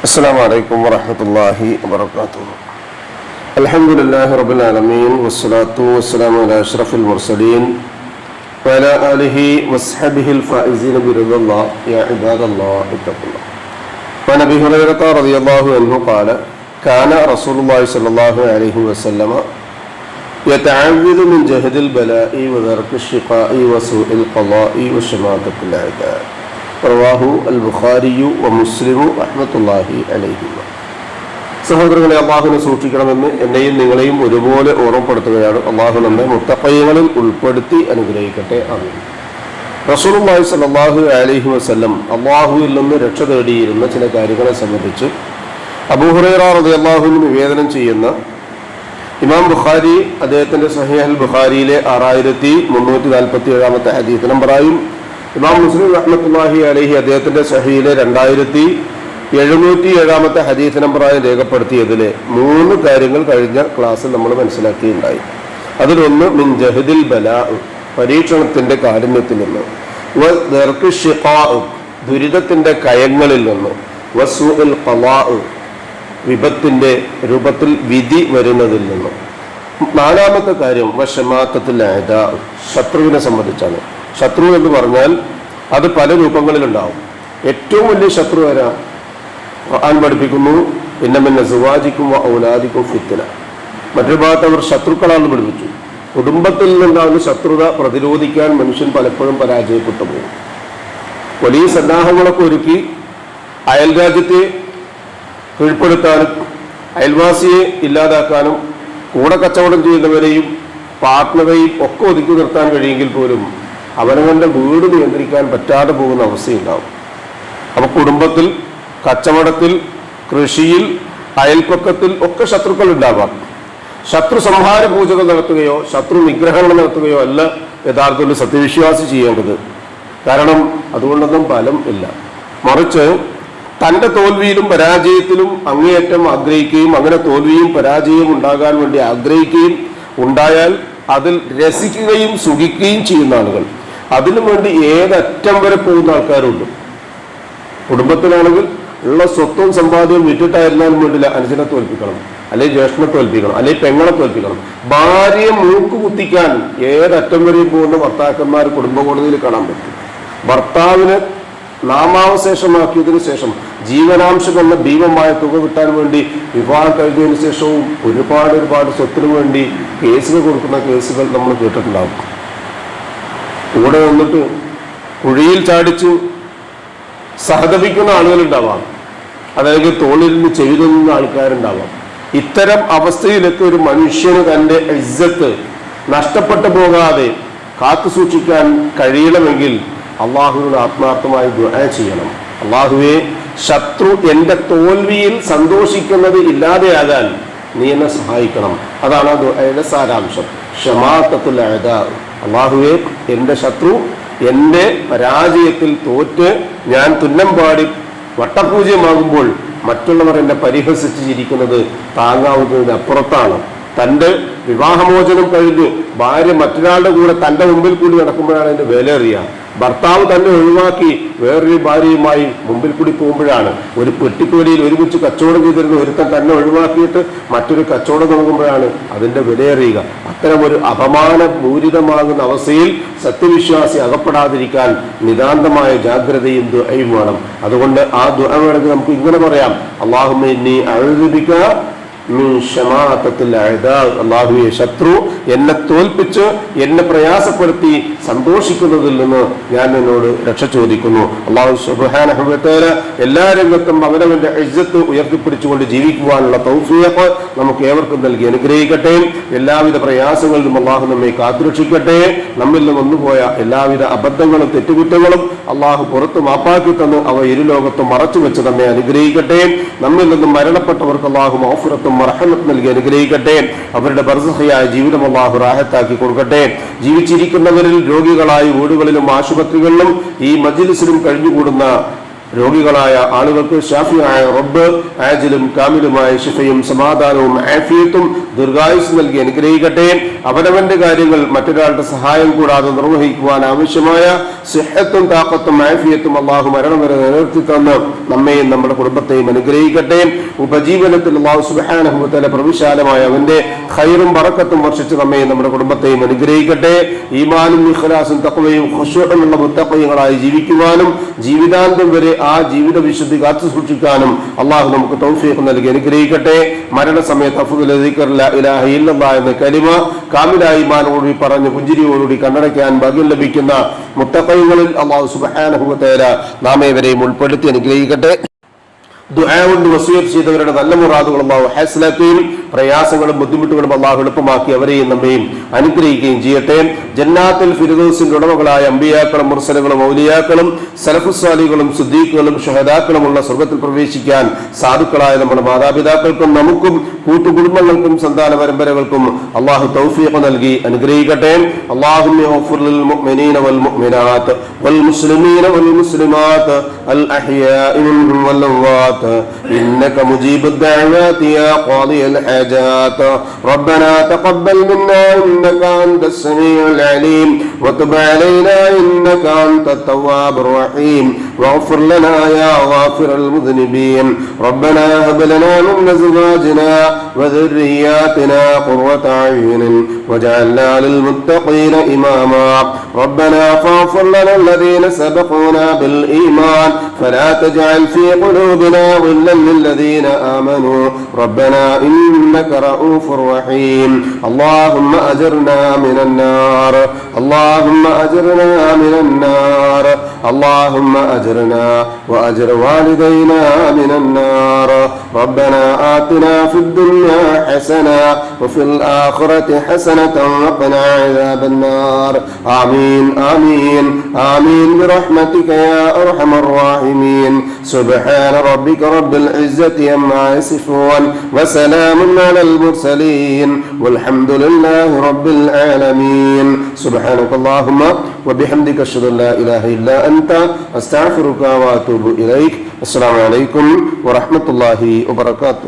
السلام عليكم ورحمة الله وبركاته. الحمد لله رب العالمين والصلاة والسلام على أشرف المرسلين وعلى آله وصحبه الفائزين برضا الله. يا عباد الله اتقوا الله. وعن أبي هريرة رضي الله عنه قال كان رسول الله صلى الله عليه وسلم يتعوذ من جهد البلاء ودرك الشقاء وسوء القضاء وشماتة الأعداء. റവാഹു അൽ ബുഖാരിയു വ മുസ്ലിമു റഹ്മത്തുള്ളാഹി അലൈഹിമ. സഹോദരങ്ങളെ, അള്ളാഹുവിനെ സൂക്ഷിക്കണമെന്ന് എന്നെയും നിങ്ങളെയും ഒരുപോലെ ഓർമ്മപ്പെടുത്തുകയാണ്. അള്ളാഹു നമ്മെ മുത്തഖീങ്ങളിൽ ഉൾപ്പെടുത്തി അനുഗ്രഹിക്കട്ടെ. ആമീൻ. റസൂലുള്ളാഹി സ്വല്ലല്ലാഹു അലൈഹി വസല്ലം അള്ളാഹുവിൽ നിന്ന് രക്ഷ തേടിയിരുന്ന ചില കാര്യങ്ങളെ സംബന്ധിച്ച് അബൂ ഹുറൈറ റളിയല്ലാഹു അൻഹു നിവേദനം ചെയ്യുന്ന ഇമാം ബുഖാരി അദ്ദേഹത്തിന്റെ സഹീഹ് അൽ ബുഖാരിയിലെ 6347 ഹദീസ് നമ്പറായും ഇമാം മുസ്ലിം റഹ്മത്തുള്ളാഹി അലൈഹി അദ്ദേഹത്തിന്റെ സഹീഹിലെ 2707 ഹദീസ് നമ്പറായി രേഖപ്പെടുത്തിയതിലെ 3 കാര്യങ്ങൾ കഴിഞ്ഞ ക്ലാസ്സിൽ നമ്മൾ മനസ്സിലാക്കിയിട്ടുണ്ടായി. അതിലൊന്ന് മിൻ ജഹദിൽ ബലാ, പരീക്ഷണത്തിന്റെ കാഠിന്യത്തിൽ നിന്ന്, വദർകി ശിഖാ, ദുരിതത്തിന്റെ കയങ്ങളിൽ നിന്ന്, വസൂഉൽ ഖളാ, വിപത്തിന്റെ രൂപത്തിൽ വിധി വരുന്നതിൽ നിന്ന്. 4ാമത്തെ കാര്യം വശമാത്തത്തിൽ അഅദാ, ശത്രുവിനെ സംബന്ധിച്ചാണ്. ശത്രു എന്ന് പറഞ്ഞാൽ അത് പല രൂപങ്ങളിലുണ്ടാവും. ഏറ്റവും വലിയ ശത്രു വരാം ഖുർആൻ പഠിപ്പിക്കുന്നു, ഇന്നമിൻ അസ്വാജിക്കും വ ഔലാദിക്കും ഫിത്ന. മറ്റൊരു ഭാഗത്ത് അവർ ശത്രുക്കളാണെന്ന് പഠിപ്പിച്ചു. കുടുംബത്തിൽ നിന്നുണ്ടാകുന്ന ശത്രുത പ്രതിരോധിക്കാൻ മനുഷ്യൻ പലപ്പോഴും പരാജയപ്പെട്ടു പോകും. വലിയ സന്നാഹങ്ങളൊക്കെ ഒരുക്കി അയൽ രാജ്യത്തെ കീഴ്പ്പെടുത്താനും അയൽവാസിയെ ഇല്ലാതാക്കാനും കൂടെ കച്ചവടം ചെയ്യുന്നവരെയും പാർട്ട്ണറെയും ഒക്കെ ഒതുക്കി നിർത്താൻ കഴിയുമെങ്കിൽ പോലും അവനവൻ്റെ വീട് നിയന്ത്രിക്കാൻ പറ്റാതെ പോകുന്ന അവസ്ഥയുണ്ടാവും. അപ്പോൾ കുടുംബത്തിൽ, കച്ചവടത്തിൽ, കൃഷിയിൽ, അയൽപ്പക്കത്തിൽ ഒക്കെ ശത്രുക്കൾ ഉണ്ടാവാം. ശത്രു സംഹാര പൂജകൾ നടത്തുകയോ ശത്രു നിഗ്രഹങ്ങൾ നടത്തുകയോ അല്ല യഥാർത്ഥത്തിൽ സത്യവിശ്വാസി ചെയ്യേണ്ടത്. കാരണം അതുകൊണ്ടൊന്നും ഫലം ഇല്ല. മറിച്ച് തൻ്റെ തോൽവിയിലും പരാജയത്തിലും അങ്ങേയറ്റം ആഗ്രഹിക്കുകയും അങ്ങനെ തോൽവിയും പരാജയവും ഉണ്ടാകാൻ വേണ്ടി ആഗ്രഹിക്കുകയും ഉണ്ടായാൽ അതിൽ രസിക്കുകയും സുഖിക്കുകയും ചെയ്യുന്ന ആളുകൾ, അതിനു വേണ്ടി ഏതറ്റം വരെ പോകുന്ന ആൾക്കാരുണ്ട്. കുടുംബത്തിലാണെങ്കിൽ ഉള്ള സ്വത്തും സമ്പാദ്യവും വിറ്റിട്ടായിരുന്നാലും വേണ്ടില്ല അനുജനെ തോൽപ്പിക്കണം, അല്ലെങ്കിൽ ജ്യേഷ്ഠനെ തോൽപ്പിക്കണം, അല്ലെങ്കിൽ പെങ്ങളെ തോൽപ്പിക്കണം. ഭാര്യയെ മൂക്ക് കുത്തിക്കാൻ ഏതറ്റം വരെയും പോകുന്ന ഭർത്താക്കന്മാർ കുടുംബ കോടതിയിൽ കാണാൻ പറ്റും. ഭർത്താവിന് നാമാവശേഷമാക്കിയതിനു ശേഷം ജീവനാംശം എന്ന ഭീമമായ തുക കിട്ടാൻ വേണ്ടി വിവാഹം കഴിഞ്ഞതിന് ശേഷവും ഒരുപാട് സ്വത്തിനു വേണ്ടി കേസുകൾ കൊടുക്കുന്ന കേസുകൾ നമ്മൾ കേട്ടിട്ടുണ്ടാവും. കൂടെ വന്നിട്ട് കുഴിയിൽ ചാടിച്ച് സഹതപിക്കുന്ന ആളുകളുണ്ടാവാം, അതായത് തോളിലിരുന്ന് ചെയ്തുന്ന ആൾക്കാരുണ്ടാവാം. ഇത്തരം അവസ്ഥയിലൊക്കെ ഒരു മനുഷ്യന് തൻ്റെ ഇസ്സത്ത് നഷ്ടപ്പെട്ടു പോകാതെ കാത്തു സൂക്ഷിക്കാൻ കഴിയണമെങ്കിൽ അള്ളാഹുവിനോട് ആത്മാർത്ഥമായി ദുആ ചെയ്യണം. അള്ളാഹുവേ, ശത്രു എൻ്റെ തോൽവിയിൽ സന്തോഷിക്കുന്നത് ഇല്ലാതെയാകാൻ നീ എന്നെ സഹായിക്കണം. അതാണ് ആ ദുആയുടെ സാരാംശം. ഷമാത്തത്തുൽ അഅദാ, അള്ളാഹുവേ, എൻ്റെ ശത്രു എൻ്റെ പരാജയത്തിൽ തോറ്റ് ഞാൻ തുന്നം പാടി വട്ടപൂജ്യമാകുമ്പോൾ മറ്റുള്ളവർ എന്നെ പരിഹസിച്ച് ചിരിക്കുന്നത് താങ്ങാവുന്നതിന് അപ്പുറത്താണ്. തൻ്റെ വിവാഹമോചനം കഴിഞ്ഞ് ഭാര്യ മറ്റൊരാളുടെ കൂടെ തൻ്റെ മുമ്പിൽ കൂടി നടക്കുമ്പോഴാണ് അതിൻ്റെ വില അറിയുക. ഭർത്താവ് തന്നെ ഒഴിവാക്കി വേറൊരു ഭാര്യയുമായി മുമ്പിൽ കൂടി പോകുമ്പോഴാണ്, ഒരു പെട്ടിക്കോലിയിൽ ഒരുമിച്ച് കച്ചവടം ചെയ്തിരുന്ന ഒരുത്തൻ തന്നെ ഒഴിവാക്കിയിട്ട് മറ്റൊരു കച്ചവടം തുടങ്ങുമ്പോഴാണ് അതിൻ്റെ വിലയറിയുക. അത്തരം ഒരു അപമാനപൂരിതമാകുന്ന അവസ്ഥയിൽ സത്യവിശ്വാസി അകപ്പെടാതിരിക്കാൻ നിതാന്തമായ ജാഗ്രതയും ദുആയും വേണം. അതുകൊണ്ട് ആ ദുആ വേണമെങ്കിൽ നമുക്ക് ഇങ്ങനെ പറയാം: അല്ലാഹുമ്മ ഇന്നി അഊദു ബിക മിൻ ശമാഅത്തിൽ അഅദാ. അല്ലാഹുവേ, ശത്രു എന്നെ തോൽപ്പിച്ച് എന്നെ പ്രയാസപ്പെടുത്തി സന്തോഷിക്കുന്നതിൽ നിന്ന് ഞാൻ എന്നോട് രക്ഷ ചോദിക്കുന്നു. അല്ലാഹു സുബ്ഹാനഹു വ തആല എല്ലാ രംഗത്തും അവനവന്റെ ഇസ്സത്ത് ഉയർത്തിപ്പിടിച്ചുകൊണ്ട് ജീവിക്കുവാനുള്ള തൗഫീഖ് നമുക്ക് ഏവർക്കും നൽകി അനുഗ്രഹിക്കട്ടെ. എല്ലാവിധ പ്രയാസങ്ങളിലും അള്ളാഹു നമ്മെ കാത്തുരക്ഷിക്കട്ടെ. നമ്മിൽ നിന്ന് വന്നുപോയ എല്ലാവിധ അബദ്ധങ്ങളും തെറ്റുകുറ്റങ്ങളും അള്ളാഹു പുറത്ത് മാപ്പാക്കി തന്ന് അവ ഇരുലോകത്തും മറച്ചു വെച്ച് നമ്മെ അനുഗ്രഹിക്കട്ടെ. നമ്മിൽ നിന്നും മരണപ്പെട്ടവർക്ക് അള്ളാഹു മഗ്ഫിറത്തും റഹ്മത്തും നൽകി അനുഗ്രഹിക്കട്ടെ. അവരുടെ ബർസഖിയായ ജീവിതം അള്ളാഹു റാഹത്താക്കി കൊടുക്കട്ടെ. ജീവിച്ചിരിക്കുന്നവരിൽ രോഗികളായി വീടുകളിലും ആശുപത്രികളിലും ഈ മജ്ലിസിലും കഴിഞ്ഞുകൂടുന്ന രോഗികളായ ആളുകൾക്ക് ഷാഫിയായ റബ്ബ് ആജിലും കാമിലുമായ ശിഫയും സമാധാനവും ആഫിയത്തും ദീർഘായുസ് നൽകി അനുഗ്രഹിക്കട്ടെ. അവനവന്റെ കാര്യങ്ങൾ മറ്റൊരാളുടെ സഹായം കൂടാതെ നിർവഹിക്കുവാൻ ആവശ്യമായ സിഹത്തും താഖത്തും ആഫിയത്തും അള്ളാഹു മരണം വരെ നിലനിർത്തി തന്ന് നമ്മെയും നമ്മുടെ കുടുംബത്തെയും അനുഗ്രഹിക്കട്ടെ. ഉപജീവനത്തിൽ അള്ളാഹു സുബ്ഹാനഹു വ തആല പ്രവിശാലമായ അവന്റെ ഖൈറും ബറക്കത്തും വർഷിച്ച് നമ്മെയും നമ്മുടെ കുടുംബത്തെയും അനുഗ്രഹിക്കട്ടെ. ഈമാനും ഇഖ്ലാസും തഖ്വയും ഖുശൂഉമുള്ള മുത്തഖീങ്ങളായി ജീവിക്കുവാനും ജീവിതാന്തം വരെ ആ ജീവിത വിശുദ്ധി കാത്തു സൂക്ഷിക്കാനും അള്ളാഹു നമുക്ക് തൗഫീഖ് നൽകി അനുഗ്രഹിക്കട്ടെ. മരണസമയത്ത് അഫ്ദലുൽ ദിക്ർ ലാ ഇലാഹ ഇല്ലല്ലാഹ് എന്ന കലിമ കാമിലായ ഈമാനോടുകൂടി പറഞ്ഞ് പുഞ്ചിരിയോടുകൂടി കണ്ണടയ്ക്കാൻ ഭാഗ്യം ലഭിക്കുന്ന മുത്തഖീങ്ങളിൽ അള്ളാഹു സുബ്ഹാനഹു വ തആല നാമേവരെയും ഉൾപ്പെടുത്തി അനുഗ്രഹിക്കട്ടെ. ദുആ കൊണ്ട് വസിയത്ത് ചെയ്തവരുടെ നല്ല മുറാദുകൾ അല്ലാഹു ഹാസിലാക്കുകയും പ്രയാസങ്ങളും ബുദ്ധിമുട്ടുകളും അല്ലാഹു എളുപ്പമാക്കി അവരെയും നമ്മയും അനുഗ്രഹിക്കുകയും ചെയ്യട്ടെ. ജന്നാത്തുൽ ഫിർദൗസിന്റെ ഉടമകളായ അമ്പിയാക്കളും മുർസലുകളും ഔലിയാക്കളും സലഫുസ് സാലിഹുകളും സിദ്ദീഖുകളും ശുഹദാക്കളുമുള്ള സ്വർഗ്ഗത്തിൽ പ്രവേശിക്കാൻ സാധുക്കളായ നമ്മുടെ മാതാപിതാക്കൾക്കും നമുക്കും കൂട്ടുകുടുംബങ്ങൾക്കും സന്താന പരമ്പരകൾക്കും അല്ലാഹു തൗഫീഖ് നൽകി അനുഗ്രഹിക്കട്ടെ. അല്ലാഹുമ്മ ഗ്ഫിർ ലിൽ മുഅ്മിനീന വൽ മുഅ്മിനാത്ത് വൽ മുസ്ലിമീന വൽ മുസ്ലിമാത്ത് അൽ അഹ്യാഇ മിൻഹും വൽ അംവാത്ത് إنك مجيب الدعوات يا قاضي الحاجات ربنا تقبل منا إنك أنت السميع العليم وتب علينا إنك أنت التواب الرحيم واغفر لنا يا غافر المذنبين ربنا هب لنا من أزواجنا وذرياتنا قرة أعين واجعلنا للمتقين إماما ربنا فاغفر لنا الذين سبقونا بالإيمان فلا تجعل في قلوبنا غلا للذين آمنوا ربنا إنك رؤوف رحيم اللهم أجرنا من النار اللهم أجرنا من النار اللهم أجرنا وأجر والدينا من النار ربنا آتنا في الدنيا حسنة وفي الآخرة حسنة وقنا عذاب النار آمين آمين آمين برحمتك يا أرحم الراحمين سبحان ربك رب العزة عما يصفون وسلام على المرسلين والحمد لله رب العالمين سبحانك اللهم وبحمدك أشهد أن لا إله إلا أنت أستغفرك وأتوب إليك السلام عليكم ورحمة الله وبركاته.